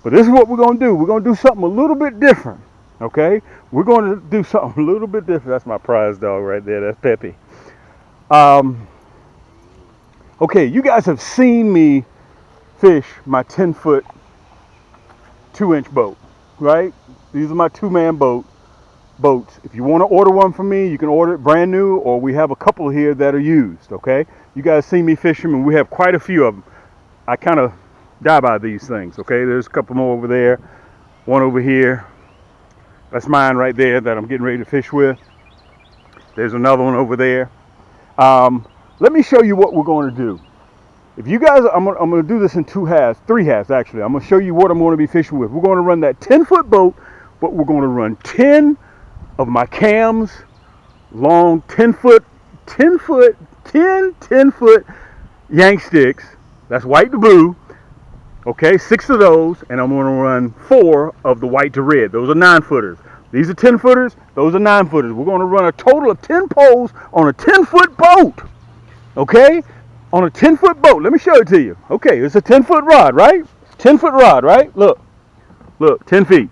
But this is what we're going to do. We're going to do something a little bit different. Okay? We're going to do something a little bit different. That's my prize dog right there. That's Peppy. Okay, you guys have seen me fish my 10-foot, 2-inch boat, right? These are my 2-man boats. If you want to order one from me, you can order it brand new, or we have a couple here that are used, okay? You guys see me fish them, and we have quite a few of them. I kind of die by these things, okay? There's a couple more over there, one over here. That's mine right there that I'm getting ready to fish with. There's another one over there. Let me show you what we're going to do. If you guys, I'm going to do this in 3 halves actually. I'm going to show you what I'm going to be fishing with. We're going to run that 10-foot boat, but we're going to run 10 of my cams, long 10-foot yank sticks. That's white to blue. Okay, 6 of those, and I'm going to run 4 of the white to red. Those are 9-footers. These are 10-footers. Those are 9-footers. We're going to run a total of 10 poles on a 10-foot boat. Okay, on a 10-foot boat. Let me show it to you. Okay, it's a 10-foot rod, right? 10-foot rod, right? Look, 10 feet.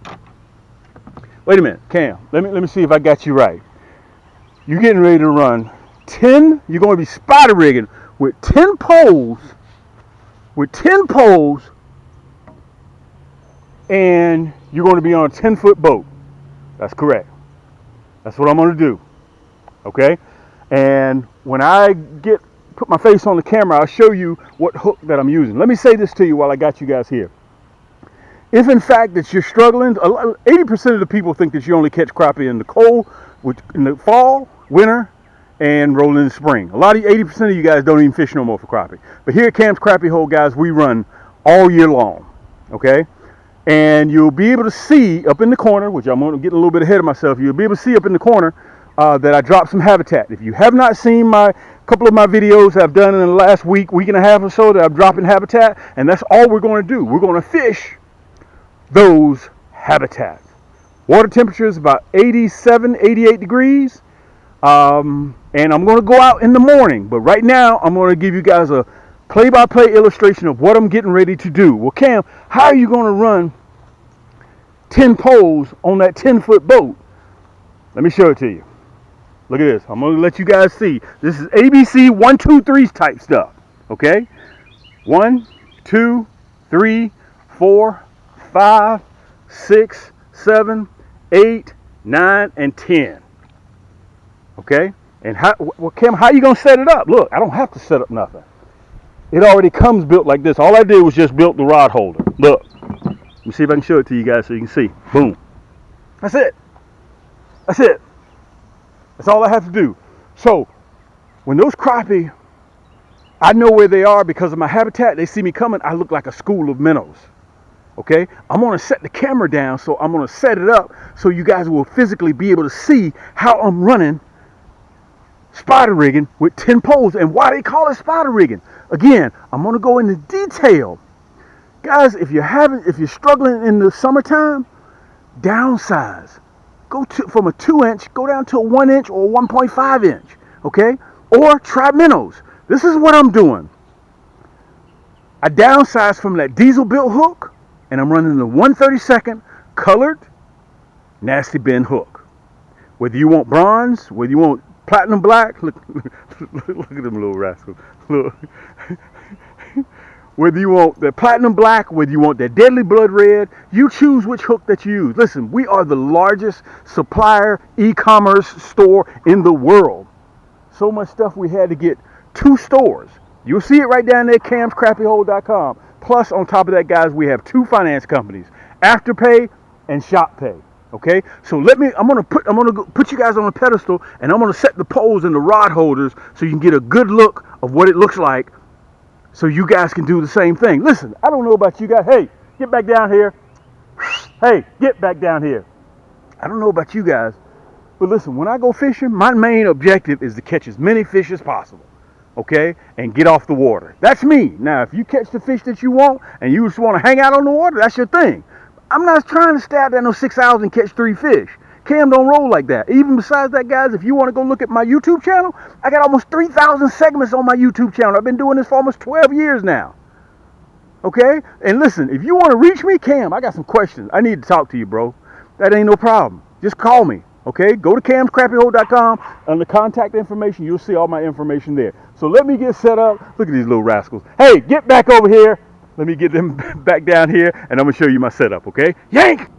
Wait a minute, Cam. Let me see if I got you right. You're getting ready to run 10. You're going to be spider rigging with 10 poles. And you're going to be on a 10-foot boat. That's correct. That's what I'm going to do. Okay? And when I put my face on the camera, I'll show you what hook that I'm using. Let me say this to you while I got you guys here. If in fact that you're struggling, 80% of the people think that you only catch crappie in the cold, in the fall, winter, and roll in the spring. 80% of you guys don't even fish no more for crappie. But here at Cam's Crappie Hole, guys, we run all year long. Okay? And you'll be able to see up in the corner, which I'm going to get a little bit ahead of myself, you'll be able to see up in the corner that I dropped some habitat. If you have not seen couple of my videos I've done in the last week and a half or so that I'm dropping habitat, and that's all we're going to do. We're going to fish those habitats. Water temperature is about 87, 88 degrees. And I'm going to go out in the morning. But right now, I'm going to give you guys a play-by-play illustration of what I'm getting ready to do. Well, Cam, how are you going to run 10 poles on that 10-foot boat? Let me show it to you. Look at this. I'm going to let you guys see. This is ABC 1, 2, 3 type stuff. Okay? 1, 2, 3, 4, 5, 6, 7, 8, 9, and 10. Okay? And Cam, how are you going to set it up? Look, I don't have to set up nothing. It already comes built like this. All I did was just built the rod holder. Look. Let me see if I can show it to you guys so you can see. Boom. That's it. That's it. That's all I have to do. So, when those crappie, I know where they are because of my habitat. They see me coming. I look like a school of minnows. Okay? I'm going to set the camera down, so I'm going to set it up so you guys will physically be able to see how I'm running spider rigging with 10 poles and why they call it spider rigging. Again, I'm going to go into detail. Guys, if you're struggling in the summertime, downsize. From a 2-inch, go down to a 1-inch or 1.5 inch, okay? Or try minnows. This is what I'm doing. I downsize from that diesel built hook, and I'm running the 1/32 colored nasty bend hook. Whether you want bronze, whether you want platinum black, look at them little rascals. Look. Whether you want the platinum black, whether you want that deadly blood red, you choose which hook that you use. Listen, we are the largest supplier e-commerce store in the world. So much stuff we had to get 2 stores. You'll see it right down there at camscrappyhole.com. Plus, on top of that, guys, we have 2 finance companies, Afterpay and ShopPay. Okay, so I'm gonna put you guys on a pedestal, and I'm gonna set the poles and the rod holders so you can get a good look of what it looks like. So you guys can do the same thing. Listen, I don't know about you guys. Hey, get back down here. Hey, get back down here. I don't know about you guys, but listen, when I go fishing, my main objective is to catch as many fish as possible, okay, and get off the water. That's me. Now, if you catch the fish that you want and you just want to hang out on the water, that's your thing. I'm not trying to stab at no 6 hours and catch 3 fish. Cam don't roll like that. Even besides that, guys, if you want to go look at my YouTube channel, I got almost 3,000 segments on my YouTube channel. I've been doing this for almost 12 years now. Okay? And listen, if you want to reach me, Cam, I got some questions. I need to talk to you, bro. That ain't no problem. Just call me. Okay? Go to camscrappyhole.com. Under contact information, you'll see all my information there. So let me get set up. Look at these little rascals. Hey, get back over here. Let me get them back down here, and I'm going to show you my setup, okay? Yank!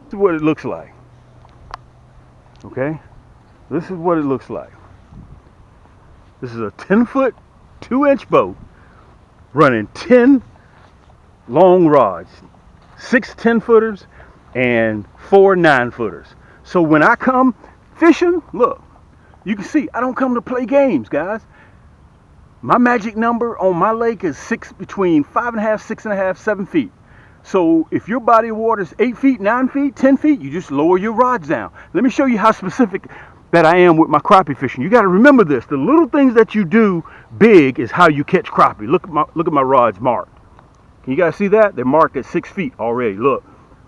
This is what it looks like. Okay? This is what it looks like. This is a 10-foot, 2-inch boat running 10 long rods, 6 10-footers and 4 9-footers. So when I come fishing, look, you can see I don't come to play games, guys. My magic number on my lake is between 5.5, 6.5, 7 feet. So if your body of water is 8 feet, 9 feet, 10 feet, you just lower your rods down. Let me show you how specific that I am with my crappie fishing. You got to remember this. The little things that you do big is how you catch crappie. Look at my rods marked. Can you guys see that? They're marked at 6 feet already. Look.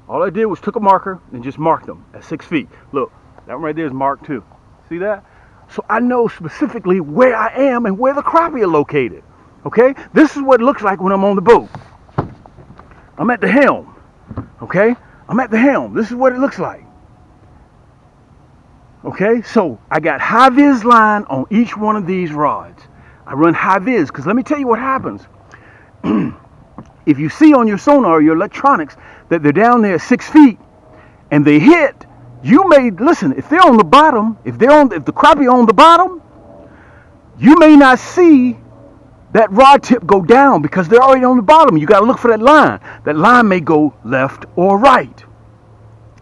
All I did was took a marker and just marked them at 6 feet. Look, that one right there is marked too. See that? So I know specifically where I am and where the crappie are located. Okay? This is what it looks like when I'm on the boat. I'm at the helm. Okay? I'm at the helm. This is what it looks like. Okay? So I got high vis line on each one of these rods. I run high vis because let me tell you what happens. If you see on your sonar or your electronics that they're down there 6 feet and they hit, you may listen. If they're on the bottom, if the crappie on the bottom, you may not see that rod tip go down because they're already on the bottom. You got to look for that line. That line may go left or right.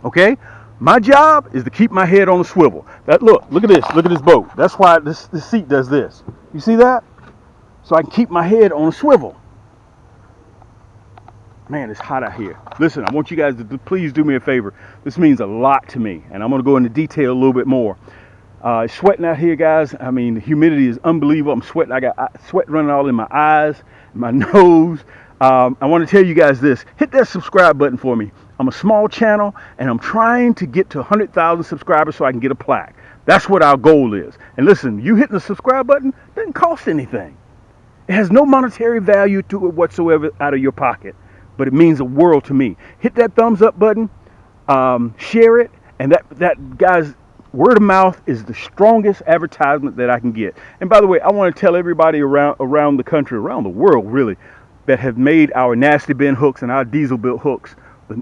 Okay? My job is to keep my head on a swivel. Look at this. Look at this boat. That's why this seat does this. You see that? So I can keep my head on a swivel. Man, it's hot out here. Listen, I want you guys to please do me a favor. This means a lot to me, and I'm going to go into detail a little bit more. It's sweating out here, guys. I mean, the humidity is unbelievable. I'm sweating. I got sweat running all in my eyes, my nose. I want to tell you guys this. Hit that subscribe button for me. I'm a small channel, and I'm trying to get to 100,000 subscribers so I can get a plaque. That's what our goal is. And listen, you hitting the subscribe button doesn't cost anything. It has no monetary value to it whatsoever out of your pocket, but it means a world to me. Hit that thumbs up button, share it, and that guys, word of mouth is the strongest advertisement that I can get. And by the way, I want to tell everybody around the country, around the world really, that have made our nasty bin hooks and our diesel built hooks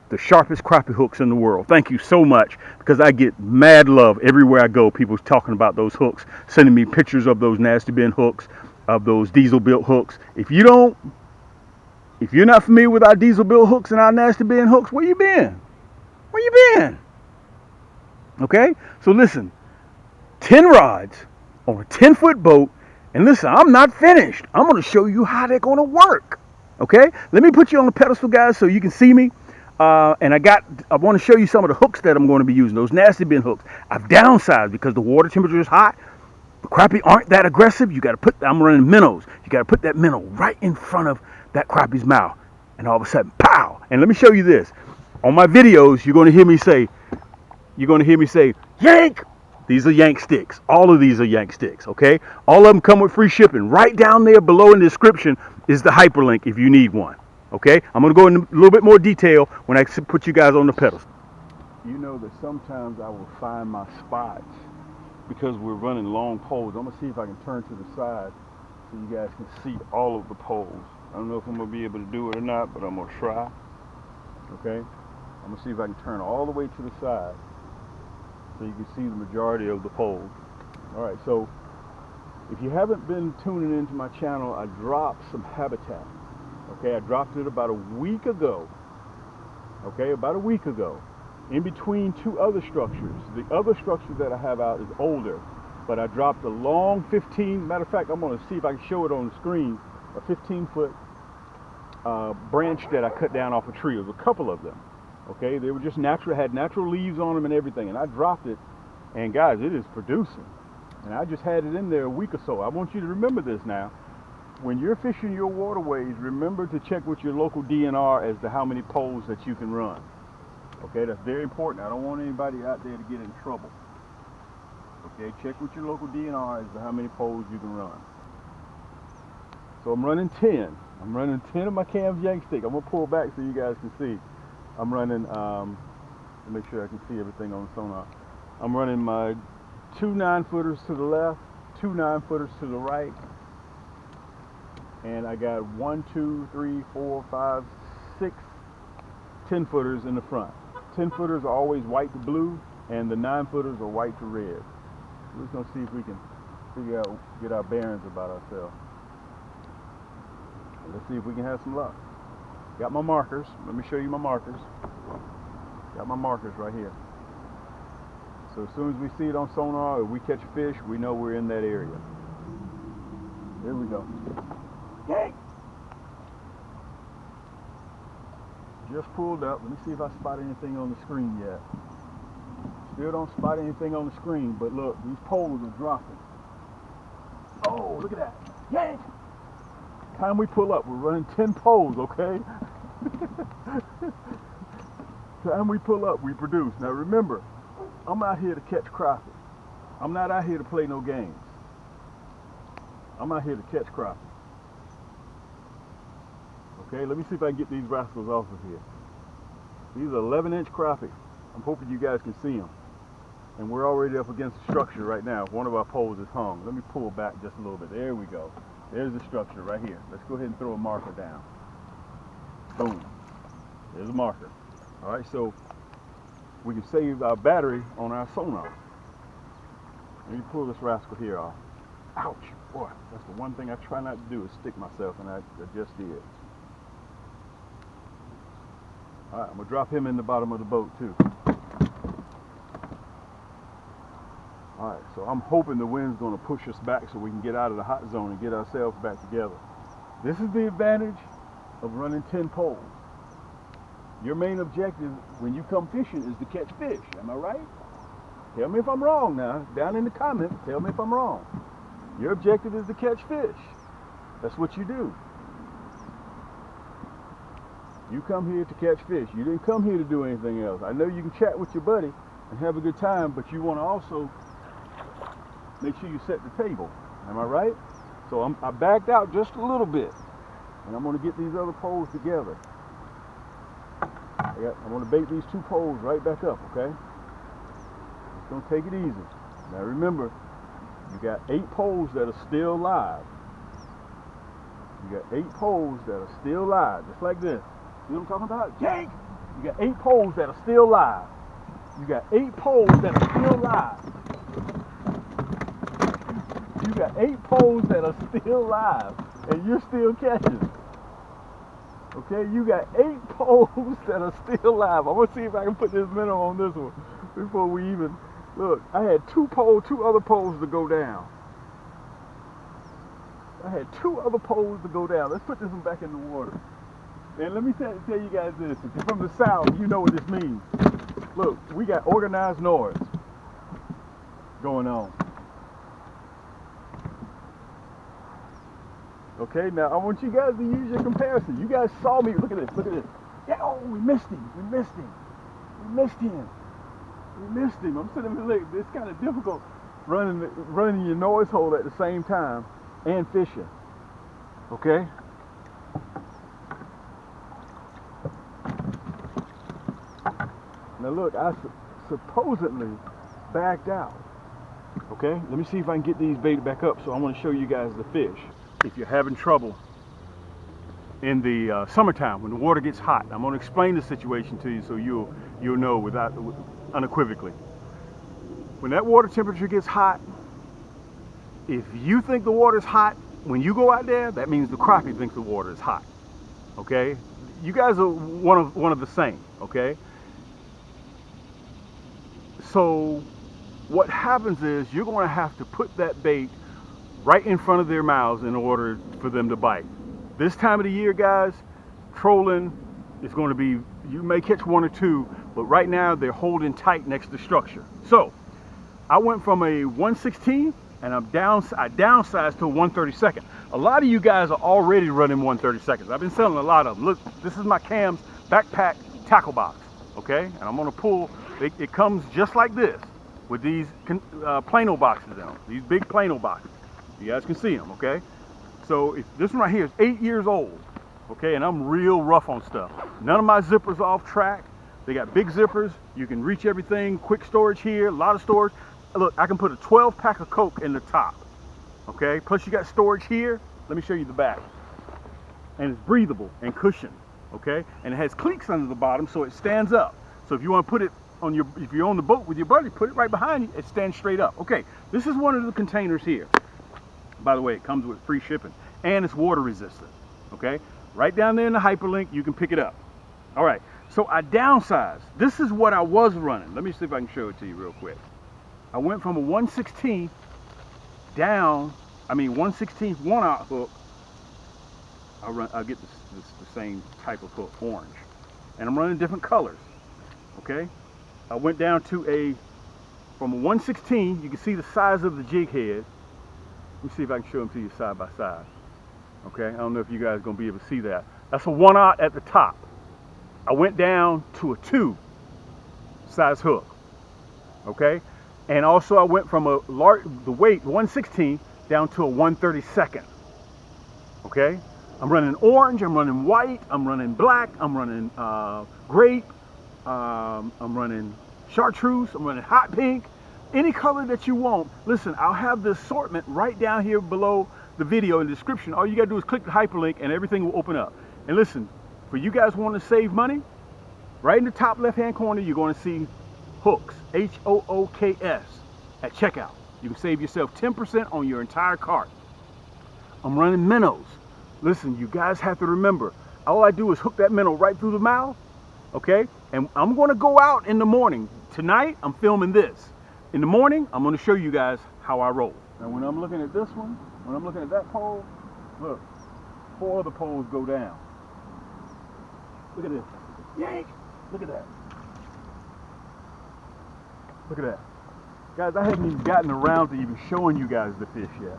the sharpest crappie hooks in the world. Thank you so much, because I get mad love everywhere I go. People talking about those hooks, sending me pictures of those nasty bin hooks, of those diesel built hooks. If you're not familiar with our diesel built hooks and our nasty bin hooks, where you been? Where you been? Okay? So listen, 10 rods on a 10-foot boat, and listen, I'm not finished. I'm going to show you how they're going to work. Okay? Let me put you on the pedestal, guys, so you can see me. And I want to show you some of the hooks that I'm going to be using, those nasty bin hooks. I've downsized because the water temperature is hot. The crappie aren't that aggressive. You got to I'm running minnows. You got to put that minnow right in front of that crappie's mouth. And all of a sudden, pow. And let me show you this. On my videos, you're going to hear me say, yank. These are yank sticks. All of these are yank sticks, okay? All of them come with free shipping. Right down there below in the description is the hyperlink if you need one, okay? I'm going to go into a little bit more detail when I put you guys on the pedals. You know that sometimes I will find my spots because we're running long poles. I'm going to see if I can turn to the side so you guys can see all of the poles. I don't know if I'm going to be able to do it or not, but I'm going to try, okay? I'm going to see if I can turn all the way to the side so you can see the majority of the poles. All right, so if you haven't been tuning into my channel, I dropped some habitat. Okay, I dropped it about a week ago. Okay, about a week ago, in between two other structures. The other structure that I have out is older, but I dropped a long 15. Matter of fact, I'm going to see if I can show it on the screen. A 15-foot branch that I cut down off a tree. There was a couple of them. Okay, they were just natural, had natural leaves on them and everything, and I dropped it, and guys, it is producing. And I just had it in there a week or so. I want you to remember this now. When you're fishing your waterways, remember to check with your local DNR as to how many poles that you can run. Okay, that's very important. I don't want anybody out there to get in trouble. Okay, check with your local DNR as to how many poles you can run. So I'm running 10. I'm running 10 of my Cam's yank stick. I'm going to pull back so you guys can see. I'm running, to make sure I can see everything on the sonar. I'm running my 2 9-footers to the left, 2 9-footers to the right, and I got 1, 2, 3, 4, 5, 6 10-footers in the front. 10-footers are always white to blue, and the 9-footers are white to red. We're just going to see if we can figure out, get our bearings about ourselves. Let's see if we can have some luck. Got my markers. Let me show you my markers. Got my markers right here. So as soon as we see it on sonar or we catch a fish, we know we're in that area. Here we go. Yay! Just pulled up. Let me see if I spot anything on the screen yet. Still don't spot anything on the screen, but look, these poles are dropping. Oh, look at that. Yay! Time we pull up, we're running 10 poles, okay? Time we pull up, we produce. Now remember, I'm out here to catch crappie. I'm not out here to play no games. I'm out here to catch crappie. Okay, let me see if I can get these rascals off of here. These are 11-inch crappie. I'm hoping you guys can see them. And we're already up against the structure right now. One of our poles is hung. Let me pull back just a little bit. There we go. There's the structure right here. Let's go ahead and throw a marker down. Boom. There's a marker. All right, so we can save our battery on our sonar. Let me pull this rascal here off. Ouch. Boy, that's the one thing I try not to do is stick myself, and I just did. All right, I'm going to drop him in the bottom of the boat, too. All right, so I'm hoping the wind's going to push us back so we can get out of the hot zone and get ourselves back together. This is the advantage of running 10 poles. Your main objective when you come fishing is to catch fish. Am I right? Tell me if I'm wrong now. Down in the comments, tell me if I'm wrong. Your objective is to catch fish. That's what you do. You come here to catch fish. You didn't come here to do anything else. I know you can chat with your buddy and have a good time, but you want to also make sure you set the table. Am I right? So I backed out just a little bit, and I'm going to get these other poles together. I'm going to bait these 2 poles right back up, okay? Just going to take it easy. Now remember, you got 8 poles that are still live. You got 8 poles that are still live, just like this. You know what I'm talking about? Yank! You got 8 poles that are still live. You got 8 poles that are still live. You got 8 poles that are still live, and you're still catching. Okay, you got 8 poles that are still live. I'm gonna see if I can put this minnow on this one before we even look. I had 2 other poles to go down. I had 2 other poles to go down. Let's put this one back in the water. And let me tell you guys this. If you're from the South, you know what this means. Look, we got organized noise going on. Okay, now I want you guys to use your comparison. You guys saw me. Look at this. Look at this. Yeah, oh, we missed him. We missed him. We missed him. We missed him. I'm sitting there. Look, it's kind of difficult running your noise hole at the same time and fishing. Okay. Now look, I supposedly backed out. Okay, let me see if I can get these baited back up. So I want to show you guys the fish. If you're having trouble in the summertime when the water gets hot, I'm going to explain the situation to you so you'll know unequivocally. When that water temperature gets hot, if you think the water is hot when you go out there, that means the crappie thinks the water is hot. Okay, you guys are one of the same. Okay. So what happens is you're going to have to put that bait right in front of their mouths in order for them to bite. This time of the year, guys, trolling is going to be, you may catch one or two, but right now they're holding tight next to structure. So I went from a 1/16 and I downsized to a 1/32. A lot of you guys are already running 1/32. I've been selling a lot of them. Look, this is my Cam's backpack tackle box, okay? And I'm gonna pull, it comes just like this with these Plano boxes in them, these big Plano boxes. You guys can see them, okay? So if this one right here is 8 years old, okay, and I'm real rough on stuff. None of my zippers off track. They got big zippers. You can reach everything, quick storage here, a lot of storage. Look, I can put a 12 pack of Coke in the top, okay? Plus you got storage here. Let me show you the back. And it's breathable and cushioned, okay? And it has cleats under the bottom so it stands up. So if you want to put it on your, if you're on the boat with your buddy, put it right behind you, it stands straight up. Okay, this is one of the containers here. By the way, it comes with free shipping and it's water resistant, okay? Right down there in the hyperlink, you can pick it up. All right, so I downsized. This is what I was running. Let me see if I can show it to you real quick. I went from a 1/16 down, 1/16 1/0 hook. I'll get the same type of hook, orange. And I'm running different colors, okay? I went down to from a 1/16, you can see the size of the jig head. Let me see if I can show them to you side by side. Okay, I don't know if you guys are gonna be able to see that. That's a 1/0 at the top. I went down to a 2 size hook. Okay, and also I went from the weight 1/16 down to a 1/32. Okay, I'm running orange, I'm running white, I'm running black, I'm running grape, I'm running chartreuse, I'm running hot pink. Any color that you want. Listen, I'll have the assortment right down here below the video in the description. All you gotta do is click the hyperlink and everything will open up. And listen, for you guys want to save money, right in the top left hand corner you're going to see hooks, HOOKS, at checkout. You can save yourself 10% on your entire cart. I'm running minnows. Listen, you guys have to remember, all I do is hook that minnow right through the mouth, okay? And I'm going to go out in the morning. Tonight I'm filming this. In the morning, I'm going to show you guys how I roll. Now when I'm looking at this one, when I'm looking at that pole, look, 4 other poles go down. Look at this. Yank! Look at that. Look at that. Guys, I haven't even gotten around to even showing you guys the fish yet.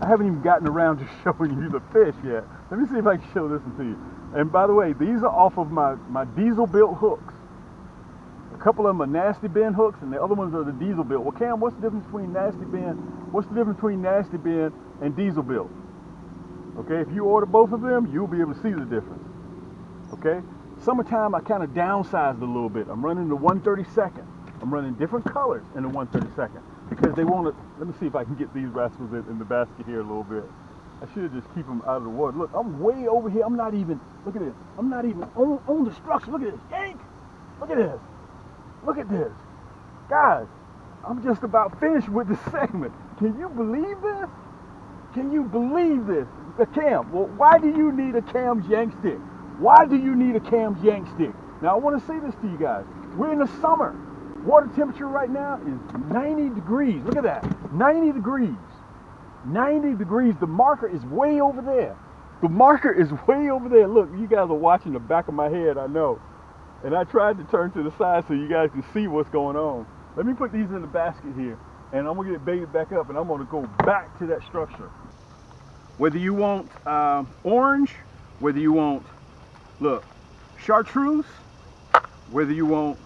I haven't even gotten around to showing you the fish yet. Let me see if I can show this one to you. And by the way, these are off of my diesel built hooks. A couple of them are nasty bin hooks and the other ones are the diesel built. Well, Cam, what's the difference between nasty bin? What's the difference between nasty bin and diesel built? Okay, if you order both of them, you'll be able to see the difference. Okay, summertime I kind of downsized a little bit. I'm running the 1/32. I'm running different colors in the 1/32 because they want to. Let me see if I can get these rascals in the basket here a little bit. I should just keep them out of the water. Look, I'm way over here. I'm not even. Look at this. I'm not even on the structure. Look at this. Yank! Look at this. Look at this, guys. I'm just about finished with the segment. Can you believe this? Can you believe this? A Cam. Well, why do you need a Cam's yank stick? Why do you need a Cam's yank stick? Now I want to say this to you guys. We're in the summer. Water temperature right now is 90 degrees. Look at that. 90 degrees. 90 degrees. The marker is way over there. The marker is way over there. Look, you guys are watching the back of my head, I know. And I tried to turn to the side so you guys can see what's going on. Let me put these in the basket here, and I'm gonna get it baited back up, and I'm gonna go back to that structure. Whether you want orange, whether you want, look, chartreuse, whether you want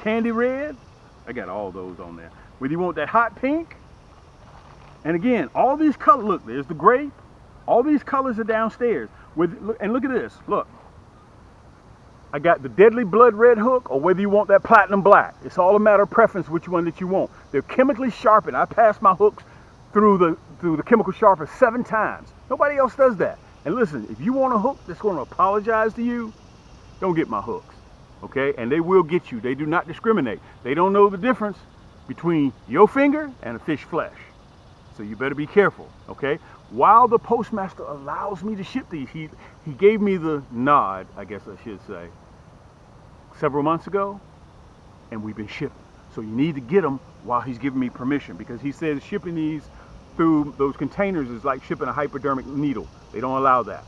candy red, I got all those on there. Whether you want that hot pink, and again, all these colors, look, there's the grape, all these colors are downstairs. And look at this, look. I got the deadly blood red hook, or whether you want that platinum black. It's all a matter of preference which one that you want. They're chemically sharpened. I passed my hooks through the chemical sharper 7 times. Nobody else does that. And listen, if you want a hook that's going to apologize to you, don't get my hooks, okay? And they will get you. They do not discriminate. They don't know the difference between your finger and a fish flesh. So you better be careful, okay? While the postmaster allows me to ship these, he gave me the nod, I guess I should say, several months ago, and we've been shipping. So you need to get them while he's giving me permission, because he says shipping these through those containers is like shipping a hypodermic needle. They don't allow that.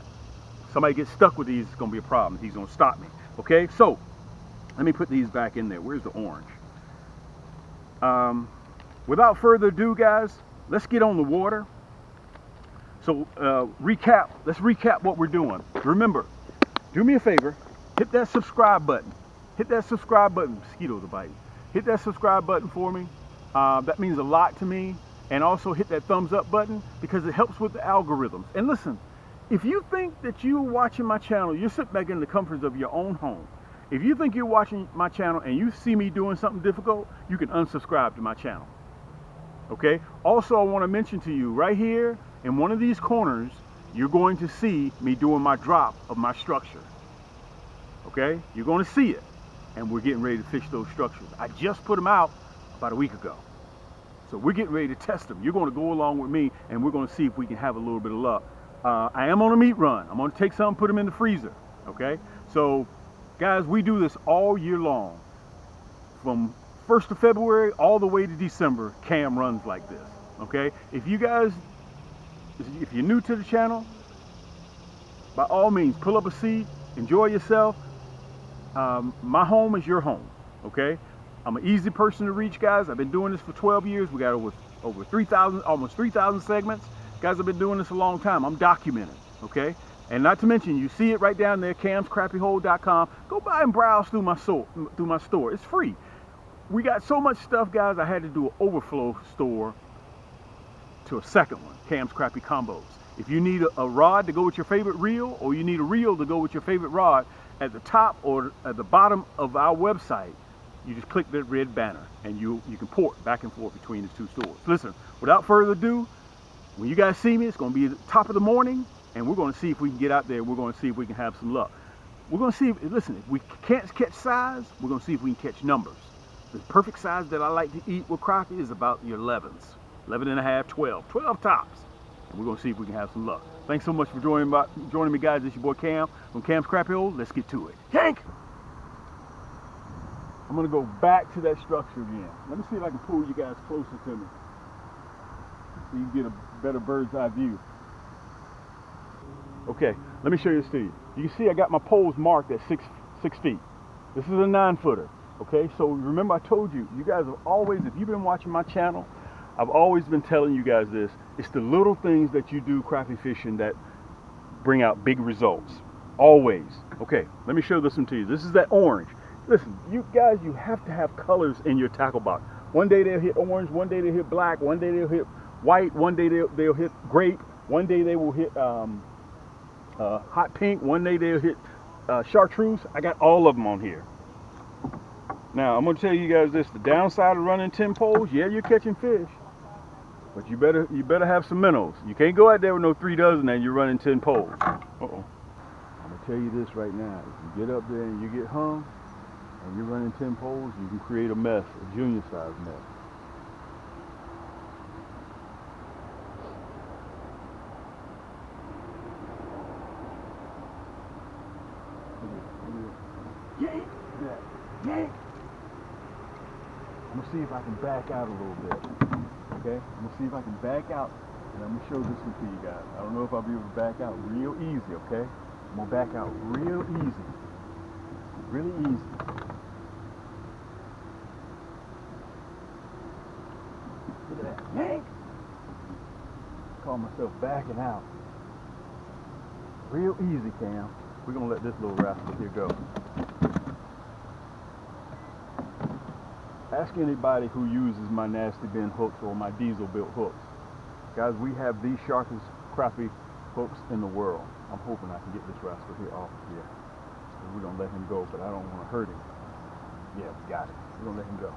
Somebody gets stuck with these, it's gonna be a problem. He's gonna stop me, okay? So let me put these back in there. Where's the orange? Without further ado, guys, let's get on the water. So let's recap what we're doing. Remember, do me a favor, hit that subscribe button. Hit that subscribe button. Mosquitoes are biting. Hit that subscribe button for me. That means a lot to me. And also hit that thumbs up button, because it helps with the algorithms. And listen, if you think that you're watching my channel, you're sitting back in the comforts of your own home. If you think you're watching my channel and you see me doing something difficult, you can unsubscribe to my channel. Okay? Also, I want to mention to you right here in one of these corners, you're going to see me doing my drop of my structure. Okay? You're going to see it. And we're getting ready to fish those structures. I just put them out about a week ago. So we're getting ready to test them. You're going to go along with me, and we're going to see if we can have a little bit of luck. I am on a meat run. I'm going to take some, put them in the freezer. Okay? So, guys, we do this all year long. From 1st of February all the way to December, Cam runs like this. Okay? If you're new to the channel, by all means, pull up a seat, enjoy yourself. My home is your home. Okay? I'm an easy person to reach, guys. I've been doing this for 12 years. We got over 3,000, almost 3,000 segments. Guys, I've been doing this a long time. I'm documenting, okay? And not to mention, you see it right down there, camscrappiehole.com. Go by and browse through my store. It's free. We got so much stuff, guys, I had to do an overflow store to a second one, Cam's Crappie Combos. If you need a rod to go with your favorite reel, or you need a reel to go with your favorite rod, at the top or at the bottom of our website, you just click that red banner, and you can port back and forth between the two stores. Listen, without further ado, when you guys see me, it's going to be at the top of the morning, and we're going to see if we can get out there. We're going to see if we can have some luck. We're going to see, listen, if we can't catch size, we're going to see if we can catch numbers. The perfect size that I like to eat with crappie is about your 11s. 11 and a half, 12 tops. And we're going to see if we can have some luck. Thanks so much for joining me, guys. It's your boy Cam from Cam's Crappie Hole. Let's get to it. Yank! I'm going to go back to that structure again. Let me see if I can pull you guys closer to me so you can get a better bird's eye view. Okay, let me show you this to you. You can see I got my poles marked at 6 feet. This is a 9-footer. Okay, so remember I told you, you guys have always, if you've been watching my channel, I've always been telling you guys this. It's the little things that you do crappie fishing that bring out big results. Always. Okay, let me show this one to you. This is that orange. Listen, you guys, you have to have colors in your tackle box. One day they'll hit orange, one day they'll hit black, one day they'll hit white, one day they'll hit grape, one day they will hit hot pink, one day they'll hit chartreuse. I got all of them on here. Now, I'm going to tell you guys this. The downside of running 10 poles, yeah, you're catching fish, but you better have some minnows. You can't go out there with no 3 dozen and you're running 10 poles. I'm going to tell you this right now. If you get up there and you get hung, and you're running 10 poles, you can create a mess, a junior size mess. Yank! Yank! I'm gonna see if I can back out a little bit. Okay? I'm gonna see if I can back out And I'm gonna show this one to you guys. I don't know if I'll be able to back out real easy, okay? I'm gonna back out real easy. Really easy. Look at that. Yank! Call myself backing out. Real easy, Cam. We're gonna let this little rascal here go. Ask anybody who uses my Nasty Bin hooks or my diesel built hooks. Guys, we have the sharpest crappie hooks in the world. I'm hoping I can get this rascal here off of here. We're gonna let him go, but I don't want to hurt him. Yeah, we got it. We're gonna let him go.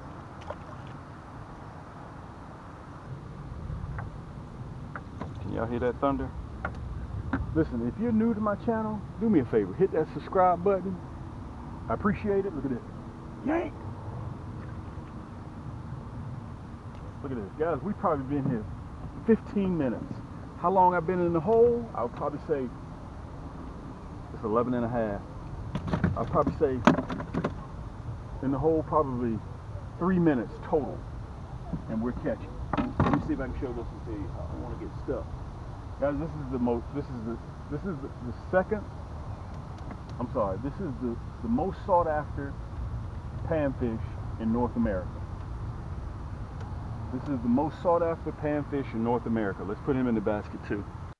Can y'all hear that thunder? Listen, if you're new to my channel, do me a favor. Hit that subscribe button. I appreciate it. Look at this. Yank! Look at this. Guys, we've probably been here 15 minutes. How long I've been in the hole? I'll probably say it's 11 and a half. I'll probably say in the hole probably 3 minutes total. And we're catching. Let me see if I can show this one to you. I don't want to get stuck. Guys, this is the most sought after panfish in North America. This is the most sought after panfish in North America. Let's put him in the basket too.